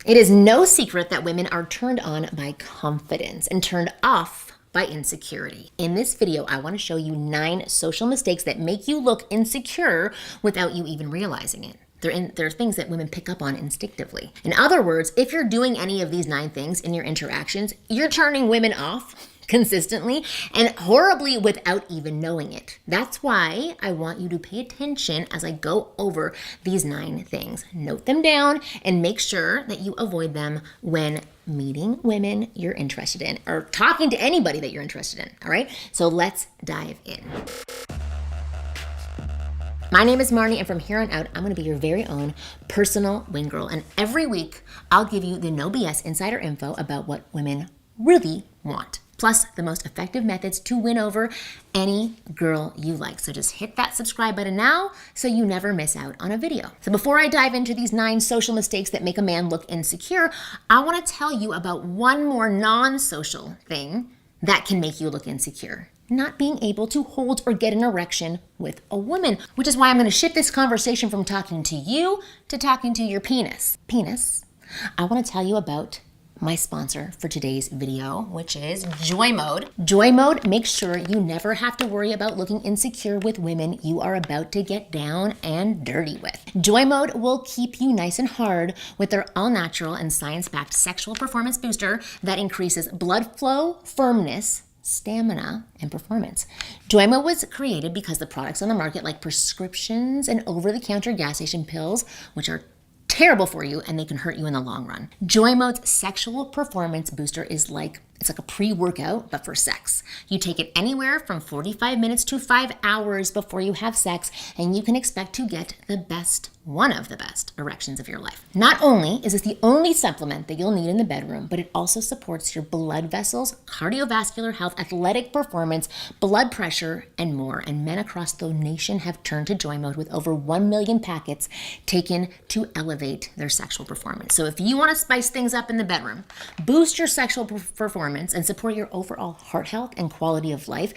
It is no secret that women are turned on by confidence and turned off by insecurity. In this video, I want to show you 9 social mistakes that make you look insecure without you even realizing it. They're things that women pick up on instinctively. In other words, if you're doing any of these 9 things in your interactions, you're turning women off consistently and horribly without even knowing it. That's why I want you to pay attention as I go over these 9 things. Note them down and make sure that you avoid them when meeting women you're interested in or talking to anybody that you're interested in. All right, so let's dive in. My name is Marni, and from here on out, I'm going to be your very own personal wing girl. And every week, I'll give you the no BS insider info about what women really want, plus the most effective methods to win over any girl you like. So just hit that subscribe button now so you never miss out on a video. So before I dive into these 9 social mistakes that make a man look insecure, I want to tell you about one more non-social thing that can make you look insecure. Not being able to hold or get an erection with a woman, which is why I'm going to shift this conversation from talking to you to talking to your penis. I want to tell you about my sponsor for today's video, which is Joy Mode. Joy Mode makes sure you never have to worry about looking insecure with women you are about to get down and dirty with. Joy Mode will keep you nice and hard with their all-natural and science-backed sexual performance booster that increases blood flow, firmness, stamina, and performance. Joy Mode was created because the products on the market, like prescriptions and over-the-counter gas station pills, which are terrible for you and they can hurt you in the long run. Joy Mode's sexual performance booster is like a pre-workout, but for sex. You take it anywhere from 45 minutes to 5 hours before you have sex, and you can expect to get one of the best erections of your life. Not only is this the only supplement that you'll need in the bedroom, but it also supports your blood vessels, cardiovascular health, athletic performance, blood pressure, and more. And men across the nation have turned to Joy Mode with over 1 million packets taken to elevate their sexual performance. So if you want to spice things up in the bedroom, boost your sexual performance, and support your overall heart health and quality of life,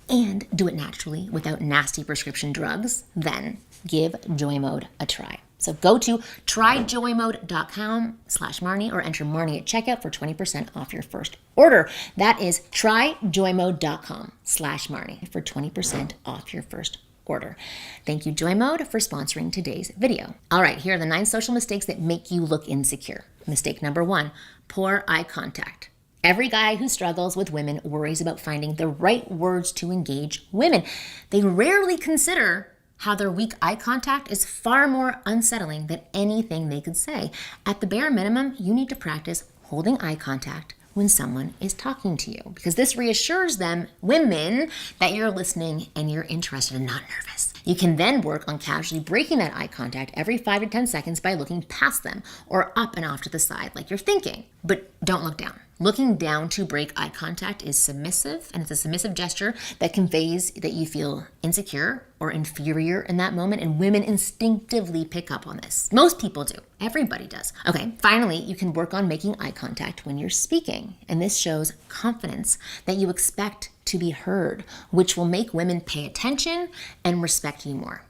and do it naturally without nasty prescription drugs, then give Joy Mode a try. So go to tryjoymode.com/Marni or enter Marni at checkout for 20% off your first order. That is tryjoymode.com/Marni for 20% off your first order. Thank you, Joy Mode, for sponsoring today's video. All right, here are the 9 social mistakes that make you look insecure. Mistake number 1, poor eye contact. Every guy who struggles with women worries about finding the right words to engage women. They rarely consider how their weak eye contact is far more unsettling than anything they could say. At the bare minimum, you need to practice holding eye contact when someone is talking to you, because this reassures women, that you're listening and you're interested and not nervous. You can then work on casually breaking that eye contact every 5 to 10 seconds by looking past them or up and off to the side like you're thinking, but don't look down. Looking down to break eye contact is submissive, and it's a submissive gesture that conveys that you feel insecure or inferior in that moment, and women instinctively pick up on this. Most people do. Everybody does. Okay, finally, you can work on making eye contact when you're speaking, and this shows confidence that you expect to be heard, which will make women pay attention and respect you more,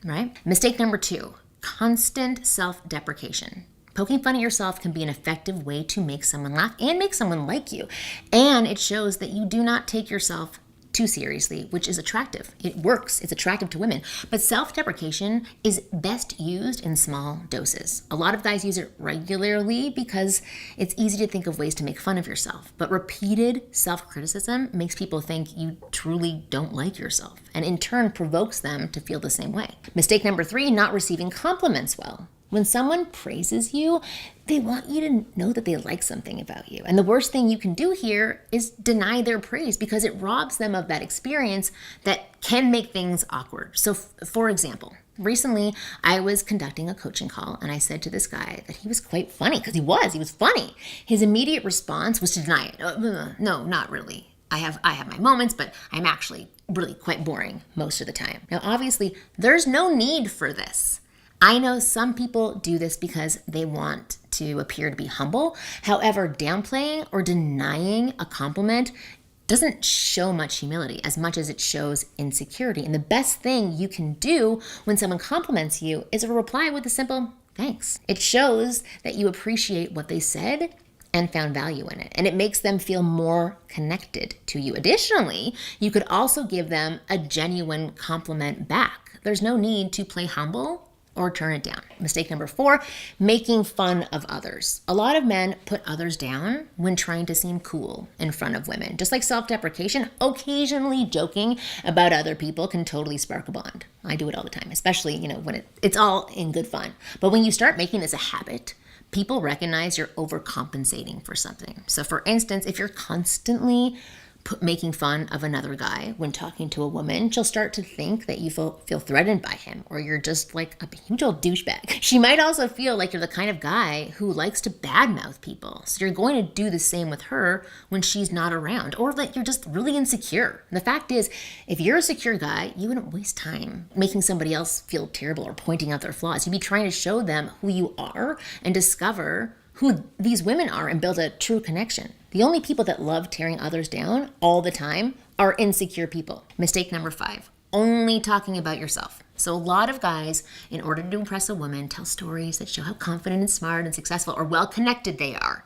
right? Mistake number 2, constant self-deprecation. Poking fun at yourself can be an effective way to make someone laugh and make someone like you. And it shows that you do not take yourself too seriously, which is attractive. It works. It's attractive to women. But self-deprecation is best used in small doses. A lot of guys use it regularly because it's easy to think of ways to make fun of yourself. But repeated self-criticism makes people think you truly don't like yourself, and in turn provokes them to feel the same way. Mistake number 3, not receiving compliments well. When someone praises you, they want you to know that they like something about you. And the worst thing you can do here is deny their praise, because it robs them of that experience that can make things awkward. So for example, recently I was conducting a coaching call and I said to this guy that he was quite funny, because he was funny. His immediate response was to deny it. No, not really. I have my moments, but I'm actually really quite boring most of the time. Now, obviously, there's no need for this. I know some people do this because they want to appear to be humble. However, downplaying or denying a compliment doesn't show much humility as much as it shows insecurity. And the best thing you can do when someone compliments you is a reply with a simple thanks. It shows that you appreciate what they said and found value in it. And it makes them feel more connected to you. Additionally, you could also give them a genuine compliment back. There's no need to play humble or turn it down. Mistake number 4, making fun of others. A lot of men put others down when trying to seem cool in front of women. Just like self-deprecation, occasionally joking about other people can totally spark a bond. I do it all the time, especially, when it's all in good fun. But when you start making this a habit, people recognize you're overcompensating for something. So for instance, if you're constantly making fun of another guy when talking to a woman, she'll start to think that you feel threatened by him, or you're just like a huge old douchebag. She might also feel like you're the kind of guy who likes to badmouth people. So you're going to do the same with her when she's not around, or that you're just really insecure. And the fact is, if you're a secure guy, you wouldn't waste time making somebody else feel terrible or pointing out their flaws. You'd be trying to show them who you are and discover who these women are and build a true connection. The only people that love tearing others down all the time are insecure people. Mistake number 5, only talking about yourself. So a lot of guys, in order to impress a woman, tell stories that show how confident and smart and successful or well-connected they are.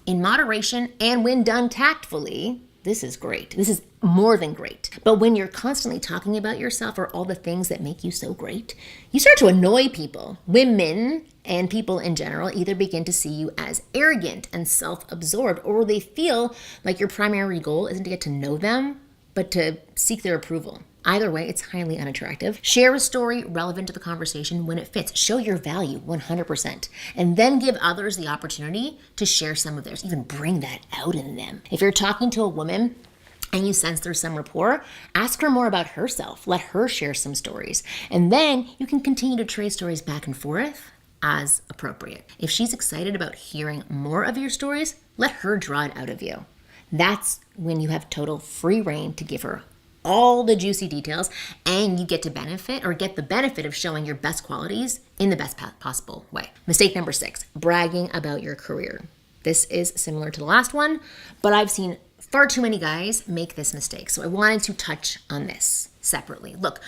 In moderation and when done tactfully, this is great. This is more than great. But when you're constantly talking about yourself or all the things that make you so great, you start to annoy people. Women and people in general either begin to see you as arrogant and self-absorbed, or they feel like your primary goal isn't to get to know them, but to seek their approval. Either way, it's highly unattractive. Share a story relevant to the conversation when it fits. Show your value 100%. And then give others the opportunity to share some of theirs. Even bring that out in them. If you're talking to a woman and you sense there's some rapport, ask her more about herself. Let her share some stories. And then you can continue to trade stories back and forth as appropriate. If she's excited about hearing more of your stories, let her draw it out of you. That's when you have total free reign to give her all the juicy details, and you get the benefit of showing your best qualities in the best possible way. Mistake number 6, bragging about your career. This is similar to the last one, but I've seen far too many guys make this mistake. So I wanted to touch on this separately. Look,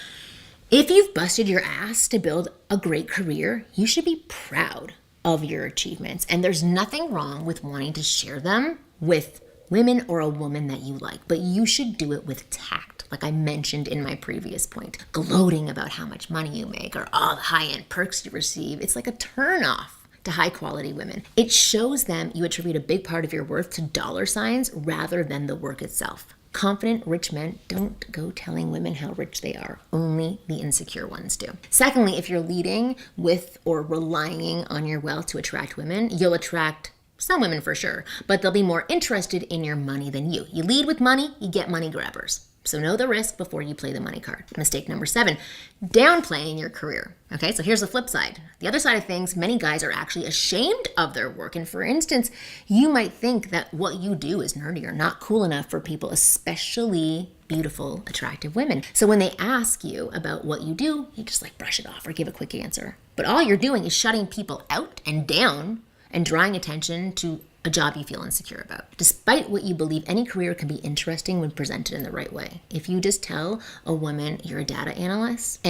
if you've busted your ass to build a great career, you should be proud of your achievements. And there's nothing wrong with wanting to share them with women or a woman that you like, but you should do it with tact, like I mentioned in my previous point. Gloating about how much money you make or all the high-end perks you receive, it's like a turn-off to high-quality women. It shows them you attribute a big part of your worth to dollar signs rather than the work itself. Confident, rich men don't go telling women how rich they are. Only the insecure ones do. Secondly, if you're leading with or relying on your wealth to attract women, you'll attract some women for sure, but they'll be more interested in your money than you. You lead with money, you get money grabbers. So know the risk before you play the money card. Mistake number 7, downplaying your career. Okay, so here's the flip side. The other side of things, many guys are actually ashamed of their work. And for instance, you might think that what you do is nerdy or not cool enough for people, especially beautiful, attractive women. So when they ask you about what you do, you just brush it off or give a quick answer. But all you're doing is shutting people out and down and drawing attention to a job you feel insecure about. Despite what you believe, any career can be interesting when presented in the right way. If you just tell a woman you're a data analyst,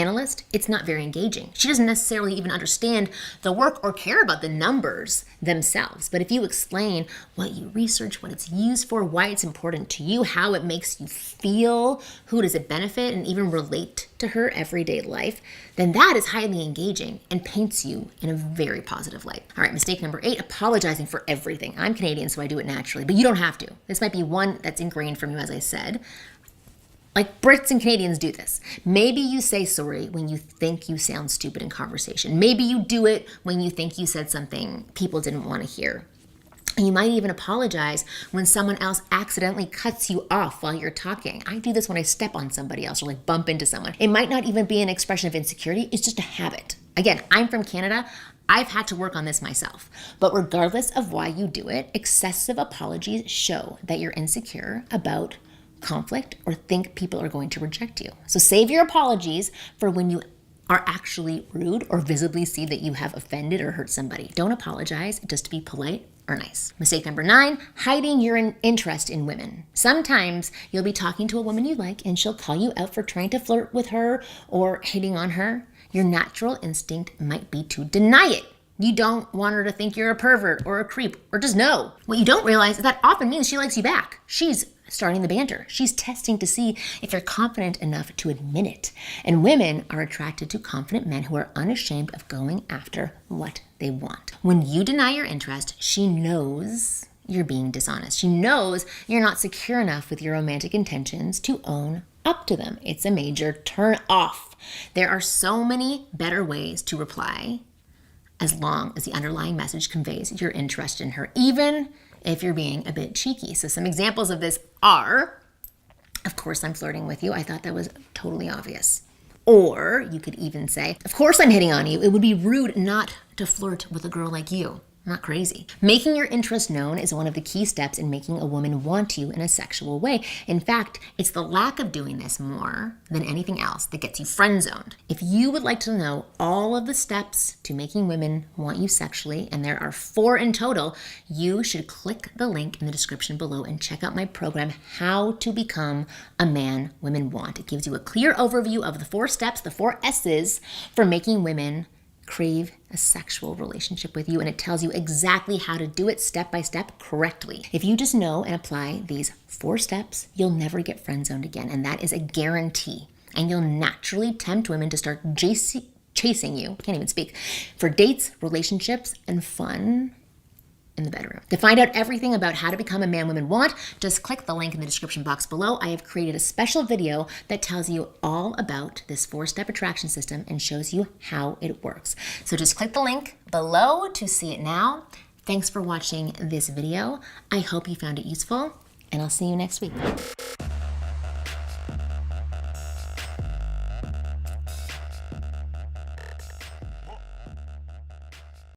it's not very engaging. She doesn't necessarily even understand the work or care about the numbers themselves. But if you explain what you research, what it's used for, why it's important to you, how it makes you feel, who does it benefit, and even relate to her everyday life, then that is highly engaging and paints you in a very positive light. All right, mistake number 8, apologizing for everything. I'm Canadian, so I do it naturally, but you don't have to. This might be one that's ingrained from you, as I said. Like Brits and Canadians do this. Maybe you say sorry when you think you sound stupid in conversation. Maybe you do it when you think you said something people didn't want to hear. And you might even apologize when someone else accidentally cuts you off while you're talking. I do this when I step on somebody else or bump into someone. It might not even be an expression of insecurity. It's just a habit. Again, I'm from Canada. I've had to work on this myself. But regardless of why you do it, excessive apologies show that you're insecure about conflict or think people are going to reject you. So save your apologies for when you are actually rude or visibly see that you have offended or hurt somebody. Don't apologize just to be polite or nice. Mistake number 9, hiding your interest in women. Sometimes you'll be talking to a woman you like and she'll call you out for trying to flirt with her or hitting on her. Your natural instinct might be to deny it. You don't want her to think you're a pervert or a creep or just no. What you don't realize is that often means she likes you back. She's starting the banter. She's testing to see if you're confident enough to admit it. And women are attracted to confident men who are unashamed of going after what they want. When you deny your interest, she knows you're being dishonest. She knows you're not secure enough with your romantic intentions to own up to them. It's a major turn off. There are so many better ways to reply as long as the underlying message conveys your interest in her, even if you're being a bit cheeky. So some examples of this are, of course I'm flirting with you. I thought that was totally obvious. Or you could even say, of course I'm hitting on you. It would be rude not to flirt with a girl like you. Not crazy. Making your interest known is one of the key steps in making a woman want you in a sexual way. In fact, it's the lack of doing this more than anything else that gets you friend-zoned. If you would like to know all of the steps to making women want you sexually, and there are 4 in total, you should click the link in the description below and check out my program, How to Become a Man Women Want. It gives you a clear overview of the 4 steps, the 4 S's for making women crave a sexual relationship with you, and it tells you exactly how to do it step by step correctly. If you just know and apply these 4 steps, you'll never get friend-zoned again, and that is a guarantee. And you'll naturally tempt women to start chasing you, can't even speak, for dates, relationships, and fun in the bedroom. To find out everything about how to become a man women want, just click the link in the description box below. I have created a special video that tells you all about this 4-step attraction system and shows you how it works. So just click the link below to see it now. Thanks for watching this video. I hope you found it useful, and I'll see you next week.